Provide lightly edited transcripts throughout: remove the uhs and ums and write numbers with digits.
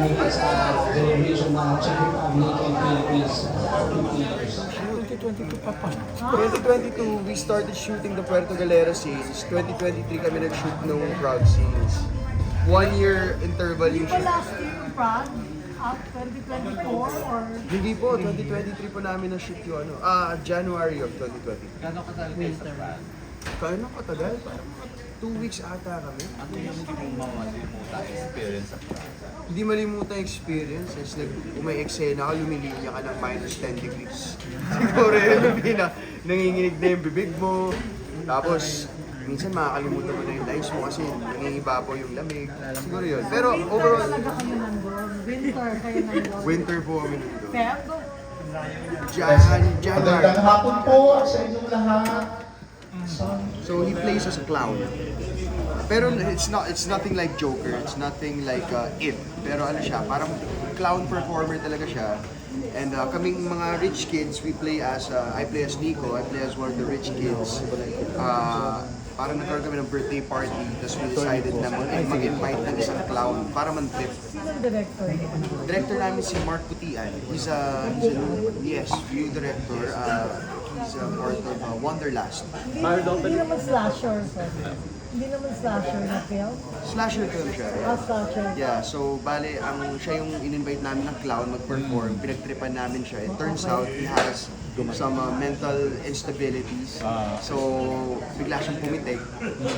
make it sa the region ng Czech Republic and Philippines for 50 years. 2022 pa pa. 2022, we started shooting the Puerto Galera scenes. 2023 kami nag-shoot ng Prague scenes. 1 year interval yung Di ba shoot. last year yung Prague? 2024 or? Hindi po, 2023 po namin na-shoot yung ano, January of 2020. Gano'ng katagal kayo sa brand? Kano katagal? Parang 2 weeks ata kami. Ano yung hindi mo mamalimutan experience sa brand? Hindi malimutan yung experience. As may eksena ka, lumilinya ka ng minus 10 degrees. Siguro yun yung nanginginig na yung bibig mo. Tapos, minsan makakalimutan mo na yung lines mo kasi nangingibabaw yung lamig. Siguro yun. Pero Winter overall, talaga kayo nandun. Winter kayo nandun. winter po kami nandun. Feb? January. Magandang hapon po sa inyong lahat. So he plays as a clown. Pero it's nothing like Joker, it's nothing like It. Pero ano siya, parang clown performer talaga siya. And kaming mga rich kids, we play as I play as Nico, I play as one of the rich kids. Parang nagkaroon kami ng birthday party, tapos we decided na mag-invite ng isang clown para man-trip. Sino ang director niyo? Director namin si Mark Putian. He's a view director. He's a part of Wonderlust. Hindi naman slasher. Sorry. Hindi naman slasher na film. Slasher film siya. Slasher. Yeah, so bale, siya yung in-invite namin ng clown mag-perform, pinagtripan namin siya. It turns out he has some mental instabilities. So bigla siyang pumitik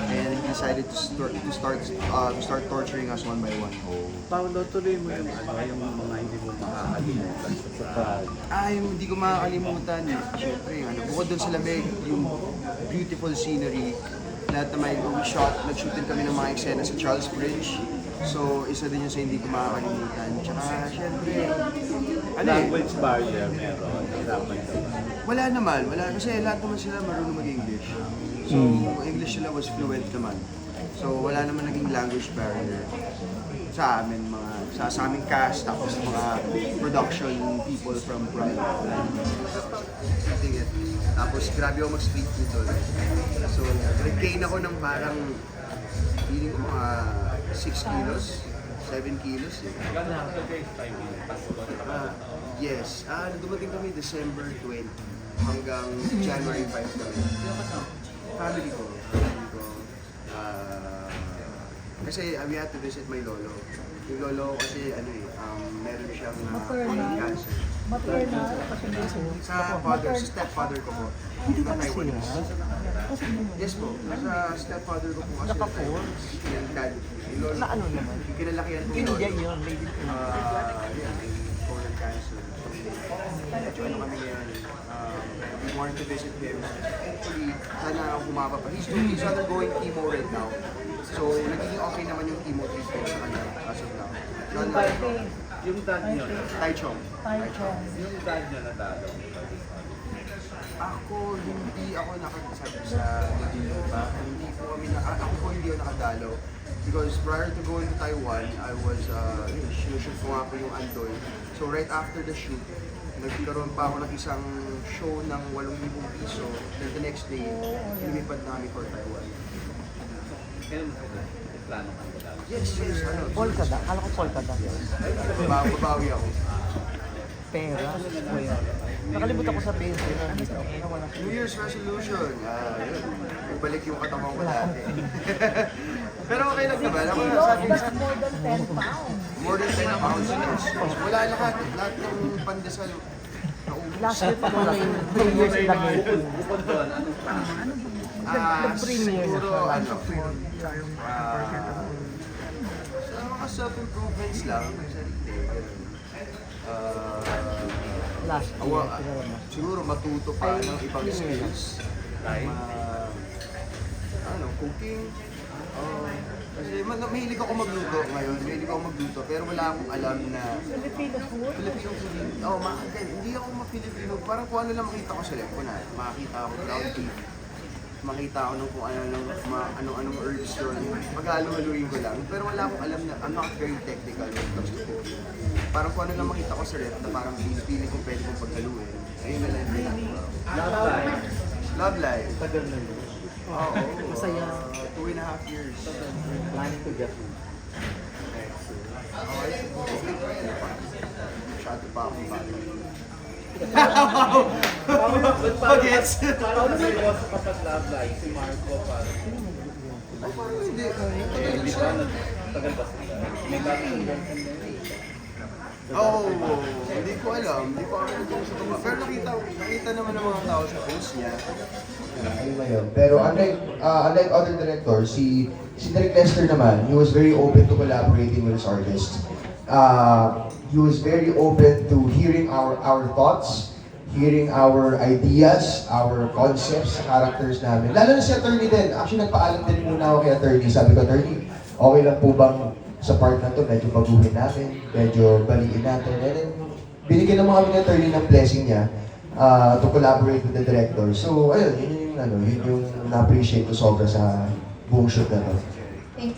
and he decided to start torturing us one by one. Paolo, tuloy mo yung mga hindi mo makakalimutan sa brand. Yung hindi ko makakalimutan, syempre, bukod dun sa lamig, yung beautiful scenery, lahat na may nag-shoot din kami ng mga eksena sa Charles Bridge. So, isa din yun sa hindi ko makakalimutan. Tsaka, syempre, Language barrier meron, hirapan ka ba? wala naman. Kasi lahat naman sila marunong mag-English. So, English sila was fluent naman. So, wala naman naging language barrier sa amin, sa aming cast, tapos mga production people from Pride. Sige. Tapos, grabe ako mag-street food doon. So, nag-gain ako ng parang, feeling ko mga 6 kilos, 7 kilos. Gano'ng katagal kayo sa Thailand? Yes. Dumating kami December 20 hanggang January 5 kami. Family ko. Kasi we had to visit my lolo. Yung lolo ko kasi meron siyang cancer. Maternal. Sa stepfather ko po. Hindi ba Taiwanese? Yes po. Sa stepfather ko po kasi yung dad. Yung lolo. Na ano naman? Kinalakihan ko yung lolo. yun, lady. Colon cancer. Medyo ano kami ngayon. We wanted to visit him. Actually, sana humaba pa. He's undergoing chemo right now. So, nagiging okay naman yung chemo treatment sa kanya as of now. Yung dad nyo, Tai Chong. yung dad nyo natalo. Ako, hindi ako nakasabi sa Manila. Hindi po kami ako po hindi ako nakadalo. Because prior to going to Taiwan, I was, sinushoot ko nga po yung Andoy. So right after the shoot, nagkaroon pa ako ng isang show ng 8,000 piso. Then the next day, lumipad na kami for Taiwan. Kailan mo sa plano ka natalo? Yes. Polkada. Kala ko polkada. Babawi ako. Pera. Kuya. Nakalimutan ko sabihin sa'yo na dito. New Year's resolution. Ibalik yung katawan ko dati. Pero okay lang naman. Ako sabi That's more than 10 pounds. more than 10 pounds. Wala lahat. Lahat ng pandesal. Last year pa ko lang 3 years lang yun. Bukod doon, anong plano? Nag-premiere na Siguro, siya. sa mga self-improvements lang, sarili. Last year. Siguro matuto pa ng ibang skills. Like? Cooking. Kasi mahilig ako magluto ngayon, pero wala akong alam na Filipino food? Filipino food. Hindi ako ma-Filipino. Parang kung ano lang makita ko sa left ko na. Makakita ako ground beef. Makita ako ng kung anong herbs doon. Pag-halo-haluin ko lang. Pero wala akong alam na, I'm not very technical when it comes to cooking. Parang kung ano lang makita ko sa left na parang pinipili kong pwede kong paghaluin. Ayun na lang. Love life. Love life. Tagal na yun. Oo. Masaya. 2.5 years. Planning to get Okay. masyado pa akong bata. Bagets! Paano seryoso kapag love life si Marco pa? Hindi. Di ba, tagal ba sila? May bagong girlfriend na yun. Hindi ko alam. Hindi ko alam kung sa tama. Pero nakita naman ng mga tao sa post niya. Ayun na yun. Pero unlike other directors, si Direk Lester naman, he was very open to collaborating with his artists. He was very open to hearing our thoughts, hearing our ideas, our concepts sa characters namin. Lalo na si attorney din. Actually, nagpaalam din muna ako kay attorney. Sabi ko, attorney, okay lang po bang sa part na to, medyo baguhin natin, medyo baliin natin. And then, binigyan naman kami ni attorney ng blessing niya to collaborate with the director. So, ayun, yun yung na-appreciate ko sobra sa buong shoot na to. Thank